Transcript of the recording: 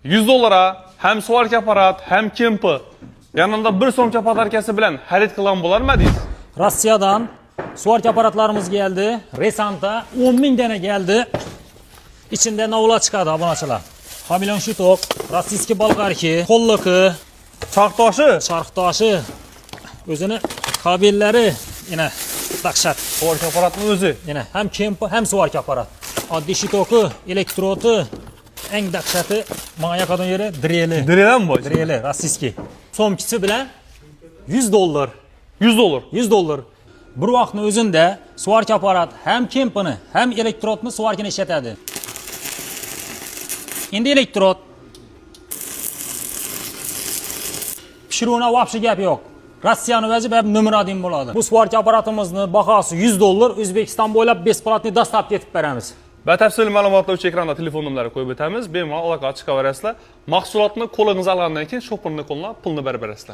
100 dollara hem suvarki aparat, hem kempi, yanında bir so'mcha podarkasi bilan xarid qilgan bo'larmidingiz? Rossiyadan suvarki aparatlarımız geldi. Resanta 10.000 tane geldi. İçinde navla çıkardı obunachilar. Hamilon shitok, rossiyskiy bolgarki, qo'lliki, Chaqtoshi, charxtoshi, o'zini kabelleri yine dahshat. suvarki aparatning o'zi. Yine hem kempi hem suvarki aparat. Oddiy shitoki, elektrodi, eng dahshati menga yoqadigan yeri dreli. Diredan bu. Dreli, rossiyskiy. So'mkisi bilan 100 dollar. 100 dollar. 100 dollar. Bir vaqtni o'zida suvarki aparat hem kempini hem elektrodni suvarkini ishlatadi. Endi elektrod pishiruvna vobshe gap yo'q. Rossiyani o'zi hep nomer 1 bo'ladi. Bu suvarki aparatimizni bahosi 100 dollar, O'zbekiston bo'ylab besplatni dostavka etib beramiz. Batafsil ma'lumotlar uchun ekranda telefon nomeri qo'yib o'tamiz. Bemalol aloqa chiqaverasizlar. Mahsulotni qo'lingizga olgandan keyin shopirni qo'ldan pulni berib berasizlar.